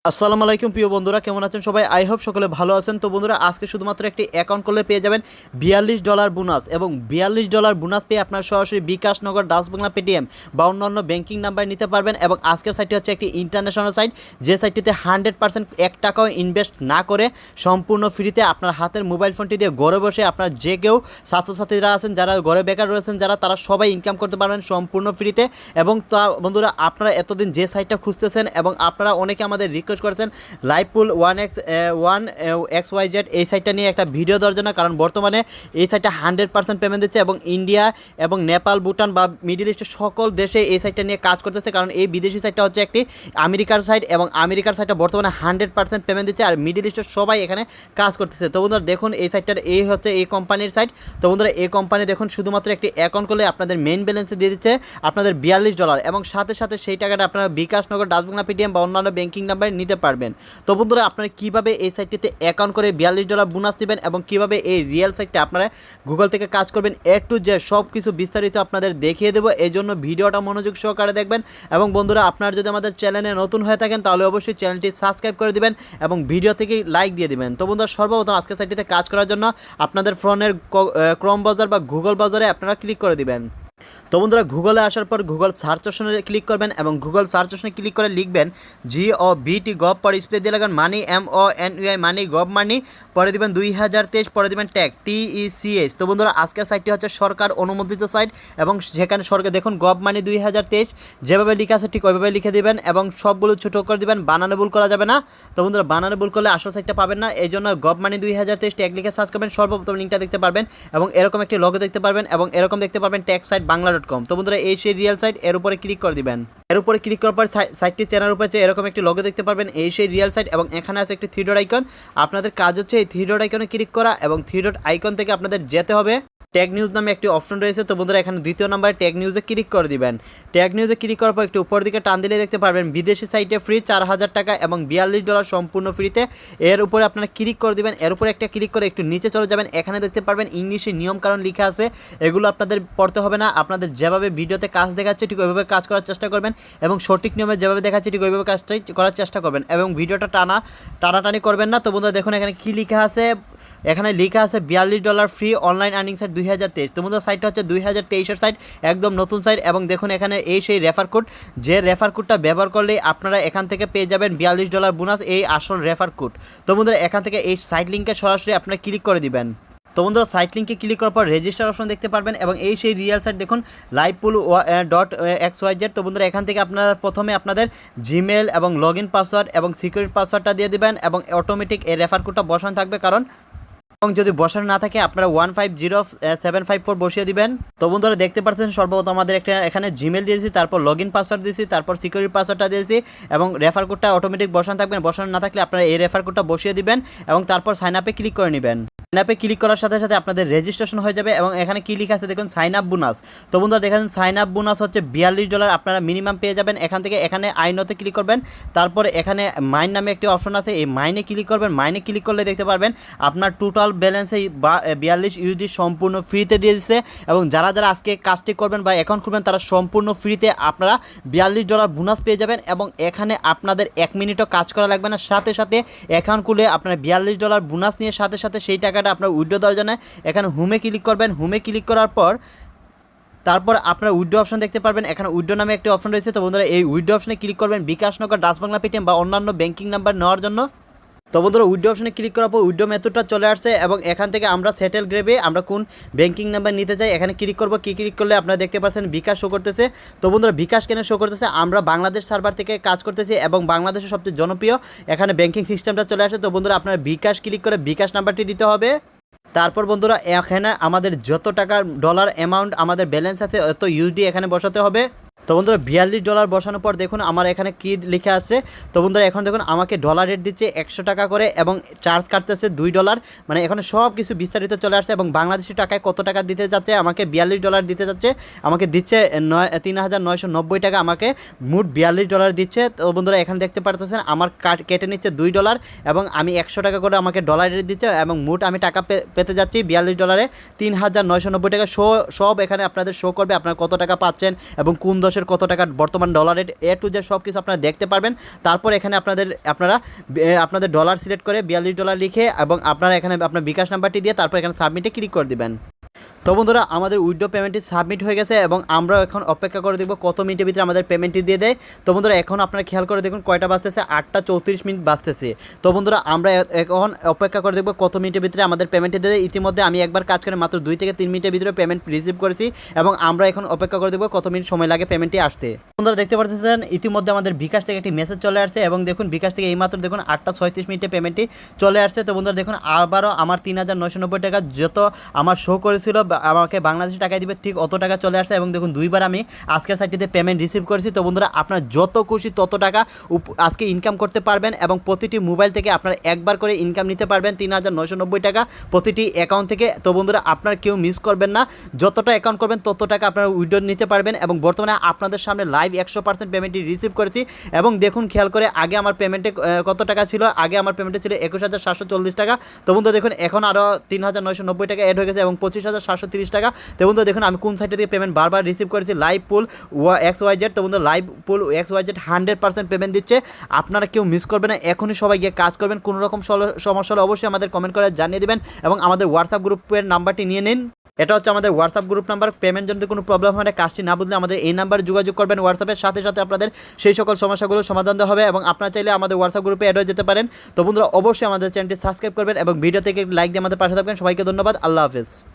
আসসালামু আলাইকুম প্রিয় বন্ধুরা, কেমন আছেন সবাই? আই হোপ সকলে ভালো আছেন। তো বন্ধুরা, আজকে শুধুমাত্র একটি অ্যাকাউন্ট করলে পেয়ে যাবেন $42 বোনাস, এবং $42 বোনাস পেয়ে আপনার সরাসরি বিকাশ, নগদ, ডাচ বাংলা, পেটিএম বা অন্যান্য ব্যাংকিং নাম্বার নিতে পারবেন। এবং আজকের সাইটটি হচ্ছে একটি ইন্টারন্যাশনাল সাইট, যে সাইটটিতে 100% 1 টাকাও ইনভেস্ট না করে সম্পূর্ণ ফ্রিতে আপনার হাতের মোবাইল ফোনটি দিয়ে ঘরে বসে আপনার যে কেউ ছাত্রছাত্রীরা আছেন, যারা ঘরে বেকার রয়েছেন, তারা সবাই ইনকাম করতে পারবেন সম্পূর্ণ ফ্রিতে। এবং তা বন্ধুরা, আপনারা এতদিন যে সাইটটা খুঁজতেছেন এবং আপনারা অনেকে আমাদের করেছেন লাইভপুল 1xyz এই সাইটটা নিয়ে একটা ভিডিও দেওয়ার জন্য, কারণ বর্তমানে এই সাইটটা 100% পেমেন্ট দিচ্ছে এবং ইন্ডিয়া এবং নেপাল, ভুটান বা মিডল ইস্টের সকল দেশে এই সাইটটা নিয়ে কাজ করতেছে। কারণ এই বিদেশি সাইটটা হচ্ছে একটি আমেরিকার সাইট এবং আমেরিকার সাইটটা বর্তমানে 100% পেমেন্ট দিচ্ছে, আর মিডল ইস্টের সবাই এখানে কাজ করতেছে। তো বন্ধুরা দেখুন, এই সাইটটার এই হচ্ছে এই কোম্পানির সাইট। তো বন্ধুরা, এই কোম্পানি দেখুন শুধুমাত্র একটি অ্যাকাউন্ট করলে আপনাদের মেইন ব্যালেন্সে দিয়ে দিচ্ছে আপনাদের $42, এবং সাথে সাথে সেই টাকাটা আপনারা বিকাশ, নগদ, ডাচ বাংলা, পেটিএম বা অন্যান্য ব্যাংকিং নাম্বার নিতে পারবেন। তো বন্ধুরা, আপনারা কিভাবে এই সাইটটিতে অ্যাকাউন্ট করে $42 বোনাস দিবেন এবং কিভাবে এই রিয়েল সাইটটা আপনারা গুগল থেকে কাজ করবেন, এ টু জেড সব কিছু বিস্তারিত আপনাদের দেখিয়ে দেবো। এই জন্য ভিডিওটা মনোযোগ সহকারে দেখবেন। এবং বন্ধুরা, আপনারা যদি আমাদের চ্যানেলে নতুন হয়ে থাকেন তাহলে অবশ্যই চ্যানেলটি সাবস্ক্রাইব করে দিবেন এবং ভিডিও থেকে লাইক দিয়ে দিবেন। তো বন্ধুরা, সর্বপ্রথম আজকের সাইটটিতে কাজ করার জন্য আপনাদের ফোনের ক্রোম ব্রাউজার বা গুগল ব্রাউজারে আপনারা ক্লিক করে দিবেন। তো বন্ধুরা, গুগলে আসার পর গুগল সার্চ অপশনে ক্লিক করবেন এবং গুগল সার্চ অপশনে ক্লিক করে লিখবেন GOVT গভ, পরে স্পেস দিয়ে লাগান মানি MONEY মানি, গভ মানি, পরে দিবেন 2023, পরে দিবেন ট্যাগ TECH। তো বন্ধুরা, আজকের সাইটটি হচ্ছে সরকার অনুমোদিত সাইট এবং সেখানে সরকার দেখুন গভ মানি 2023 যেভাবে লেখা আছে ঠিক ওইভাবে লিখে দিবেন এবং সবগুলো ছোটো করে দিবেন, বানানো ভুল করা যাবে না। তো বন্ধুরা, বানানো ভুল করলে আসল সাইটটা পাবেন না, এই জন্য গভ মানি 2023 ট্যাগ লিখে সার্চ করবেন, সর্বপ্রথম লিঙ্কটা দেখতে পারবেন এবং এরকম একটি লোগো দেখতে পারবেন এবং এরকম দেখতে পারবেন ট্যাগ সাইট বাংলা.com। তো বন্ধুরা, এই সেই রিয়েল সাইট, এর উপরে ক্লিক করে দিবেন। এর উপরে ক্লিক করার পর সাইটটি চেনার উপরে এরকম একটি লোগো দেখতে পারবেন, এই সেই রিয়েল সাইট, এবং এখানে আছে একটি 3 ডট আইকন। আপনাদের কাজ হচ্ছে এই 3 ডট আইকনে ক্লিক করা এবং 3 ডট আইকন থেকে আপনাদের যেতে হবে ট্যাগ নিউজ নামে একটি অপশন রয়েছে। তো বন্ধুরা, এখানে দ্বিতীয় নম্বরে ট্যাগ নিউজে ক্লিক করে দিবেন। ট্যাগ নিউজে ক্লিক করার পর একটু উপর দিকে টান দিলে দেখতে পারবেন বিদেশি সাইটে ফ্রি 4000 টাকা এবং $42 সম্পূর্ণ ফ্রিতে। এর উপরে আপনারা ক্লিক করে দিবেন। এর উপরে একটা ক্লিক করে একটু নিচে চলে যাবেন, এখানে দেখতে পারবেন ইংলিশে নিয়মকানুন লেখা আছে, এগুলো আপনাদের পড়তে হবে না। আপনাদের যেভাবে ভিডিওতে কাজ দেখাচ্ছে ঠিক ওইভাবে কাজ করার চেষ্টা করবেন এবং সঠিক নিয়মে যেভাবে দেখাচ্ছে ঠিক ওইভাবে কাজটাই করার চেষ্টা করবেন এবং ভিডিওটা টানাটানি করবেন না। তো বন্ধুরা দেখুন, এখানে কী লেখা আছে, এখানে লেখা আছে $42 ফ্রি অনলাইন আর্নিং সাইট 2023। তো বন্ধুরা, সাইটটা হচ্ছে 2023-এর সাইট, একদম নতুন সাইট। এবং দেখুন এখানে এই সেই রেফার কোড, যে রেফার কোডটা ব্যবহার করলেই আপনারা এখান থেকে পেয়ে যাবেন $42 বোনাস, এই আসল রেফার কোড। তো বন্ধুরা, এখান থেকে এই সাইট লিঙ্কে সরাসরি আপনারা ক্লিক করে দিবেন। তো বন্ধুরা, সাইট লিঙ্কে ক্লিক করার পর রেজিস্টার অপশন দেখতে পারবেন এবং এই সেই রিয়েল সাইট দেখুন livepool.xyz। তো বন্ধুরা, এখান থেকে আপনারা প্রথমে আপনাদের জিমেল এবং লগ ইন পাসওয়ার্ড এবং সিকিউরিটি পাসওয়ার্ডটা দিয়ে দিবেন এবং অটোমেটিক এই রেফার কোডটা বসানো থাকবে, কারণ এবং যদি বসানো না থাকে আপনারা 150754 বসিয়ে দিবেন। তো বন্ধুরা, দেখতে পাচ্ছেন সর্বপ্রথম আমাদের একটা এখানে জিমেল দিয়েছি, তারপর লগ ইন পাসওয়ার্ড দিয়েছি, তারপর সিকিউরিটি পাসওয়ার্ডটা দিয়েছি এবং রেফার কোডটা অটোমেটিক বসানো থাকবেন। বসানো না থাকলে আপনারা এই রেফার কোডটা বসিয়ে দিবেন এবং তারপর সাইন আপে ক্লিক করে নেবেন। সাইন আপে ক্লিক করার সাথে সাথে আপনাদের রেজিস্ট্রেশন হয়ে যাবে এবং এখানে কি লেখা আছে দেখুন, সাইন আপ বোনাস। তো বন্ধুরা, দেখেন সাইন আপ বোনাস হচ্ছে $42 আপনারা মিনিমাম পেয়ে যাবেন। এখান থেকে এখানে আইনতে ক্লিক করবেন, তারপরে এখানে মাইন নামে একটি অপশন আছে, এই মাইনে ক্লিক করবেন। মাইনে ক্লিক করলে দেখতে পারবেন আপনার টোটাল ব্যালেন্সে $42 সম্পূর্ণ ফ্রিতে দিয়ে দিচ্ছে এবং যারা যারা আজকে কাজটি করবেন বা অ্যাকাউন্ট খুলবেন তারা সম্পূর্ণ ফ্রিতে আপনারা $42 বোনাস পেয়ে যাবেন। এবং এখানে আপনাদের 1 মিনিটও কাজ করা লাগবে না, সাথে সাথে অ্যাকাউন্ট খুলে আপনার $42 বোনাস নিয়ে সাথে সাথে সেই টাকাটা আপনার উইথড্র দেওয়ার জন্য এখানে হোমে ক্লিক করবেন। হোমে ক্লিক করার পর তারপর আপনারা উইথড্র অপশন দেখতে পারবেন, এখানে উইথড্র নামে একটি অপশন রয়েছে। তো বন্ধুরা, এই উইথড্র অপশনে ক্লিক করবেন বিকাশ, নগদ, ডাচ বাংলা, পেটিএম বা অন্যান্য ব্যাংকিং নাম্বার নেওয়ার জন্য। তো বন্ধুরা, উইথড্র অপশনে ক্লিক করার পর উইথড্র মেথডটা চলে আসছে এবং এখান থেকে আমরা সেটেল গ্রেভে আমরা কোন ব্যাংকিং নাম্বার নিতে চাই এখানে ক্লিক করব। ক্লিক করলে আপনারা দেখতে পাচ্ছেন বিকাশ শো করতেছে। তো বন্ধুরা, বিকাশ কেন শো করতেছে, আমরা বাংলাদেশ সার্ভার থেকে কাজ করতেছি এবং বাংলাদেশের সবচেয়ে জনপ্রিয় এখানে ব্যাংকিং সিস্টেমটা চলে আসে। তো বন্ধুরা, আপনারা বিকাশ ক্লিক করে বিকাশ নাম্বারটি দিতে হবে। তারপর বন্ধুরা, এখানে আমাদের যত টাকার ডলার অ্যামাউন্ট আমাদের ব্যালেন্স আছে তত USD এখানে বসাতে হবে। তো বন্ধুরা, $42 বসানোর পর দেখুন আমার এখানে কি লেখা আছে। তো বন্ধুরা, এখন দেখুন আমাকে ডলার রেট দিচ্ছে 100 টাকা করে এবং চার্জ কাটতেছে $2, মানে এখানে সব কিছু বিস্তারিত চলে আসছে এবং বাংলাদেশি টাকায় কত টাকা দিতে যাচ্ছে, আমাকে $42 দিতে যাচ্ছে, আমাকে দিচ্ছে 3990 টাকা, আমাকে মোট $42 দিচ্ছে। তো বন্ধুরা, এখানে দেখতে পারতেছেন আমার কেটে নিচ্ছে $2 এবং আমি 100 টাকা করে আমাকে ডলার রেট দিচ্ছে এবং মোট আমি টাকা পেতে যাচ্ছি $42 $3990 টাকা। সব এখানে আপনাদের শো করবে আপনারা কত টাকা পাচ্ছেন এবং কোন বাংলাদেশের কত টাকা বর্তমান ডলার রেট টু জেড সব কিছু আপনারা দেখতে পারবেন। তারপর এখানে আপনাদের ডলার সিলেক্ট করে $42 লিখে এবং আপনারা এখানে আপনার বিকাশ নাম্বারটি দিয়ে তারপর এখানে সাবমিটে ক্লিক করে দিবেন। তো বন্ধুরা আমাদের উইথড্র পেমেন্টটি সাবমিট হয়ে গেছে এবং আমরা এখন অপেক্ষা করে দেখব কত মিনিটের ভিতরে আমাদের পেমেন্টটি দিয়ে দেয়। তো বন্ধুরা এখন আপনারা খেয়াল করে দেখুন কয়টা বাজতেছে, 8:34 বাজতেছে। তো বন্ধুরা আমরা এখন অপেক্ষা করে দেখব কত মিনিটের ভিতরে আমাদের পেমেন্টটি দিয়ে দেয়। ইতিমধ্যে আমি একবার কাজ করে মাত্র 2 থেকে 3 মিনিটের ভিতরে পেমেন্ট রিসিভ করেছি এবং আমরা এখন অপেক্ষা করে দেখব কত মিনিট সময় লাগে পেমেন্টটি আসতে। বন্ধুরা দেখতে পাচ্ছেন ইতিমধ্যে আমাদের বিকাশ থেকে একটি মেসেজ চলে আসছে এবং দেখুন বিকাশ থেকে এইমাত্র দেখুন 8:36 পেমেন্টটি চলে আসছে। তো বন্ধুরা দেখুন আবারও আমার 3,990 টাকা যত আমার শো করেছিল আমাকে বাংলাদেশি টাকায় দিবে ঠিক অত টাকা চলে আসছে এবং দেখুন 2বার আমি আজকের সাইটটিতে পেমেন্ট রিসিভ করেছি। তো বন্ধুরা আপনারা যত খুশি তত টাকা আজকে ইনকাম করতে পারবেন এবং প্রতিটি মোবাইল থেকে আপনারা একবার করে ইনকাম নিতে পারবেন 3,990 টাকা প্রতিটি অ্যাকাউন্ট থেকে। তো বন্ধুরা আপনারা কেউ মিস করবেন না, যতটা অ্যাকাউন্ট করবেন তত টাকা আপনারা উইথড্র নিতে পারবেন এবং বর্তমানে আপনাদের সামনে লাইভ 100% পেমেন্টটি রিসিভ করেছি এবং দেখুন খেয়াল করে আগে আমার পেমেন্টে কত টাকা ছিল, আগে আমার পেমেন্টে ছিল 21,740 টাকা। তো বন্ধুরা দেখুন এখন আরও 3,990 টাকা অ্যাড হয়ে গেছে এবং 25,730 টাকা। তো বন্ধুরা দেখুন আমি কোন সাইটে থেকে পেমেন্ট বারবার রিসিভ করেছি, লাইভ পুল XYZ। তো বন্ধুরা লাইভ পুল XYZ 100% পেমেন্ট দিচ্ছে, আপনারা কেউ মিস করবেন না, এখনই সবাই গিয়ে কাজ করবেন। কোনো রকম সমস্যা হলে অবশ্যই আমাদের কমেন্ট করে জানিয়ে দেবেন এবং আমাদের হোয়াটসঅ্যাপ গ্রুপের নাম্বারটি নিয়ে নিন। এটা হচ্ছে আমাদের হোয়াটসঅ্যাপ গ্রুপ নাম্বার। পেমেন্ট যদি কোনো প্রবলেম হয় না, কাজটি না বুঝলে আমাদের এই নাম্বারে যোগাযোগ করবেন হোয়াটসঅ্যাপের সাথে সাথে আপনাদের সেই সকল সমস্যাগুলো সমাধান দেওয়া হবে এবং আপনারা চাইলে আমাদের হোয়াটসঅ্যাপ গ্রুপে অ্যাড হয়ে যেতে পারেন। তো বন্ধুরা অবশ্যই আমাদের চ্যানেলটি সাবস্ক্রাইব করবেন এবং ভিডিও থেকে লাইক দিয়ে আমাদের পাশে থাকবেন। সবাইকে ধন্যবাদ, আল্লাহ হাফেজ।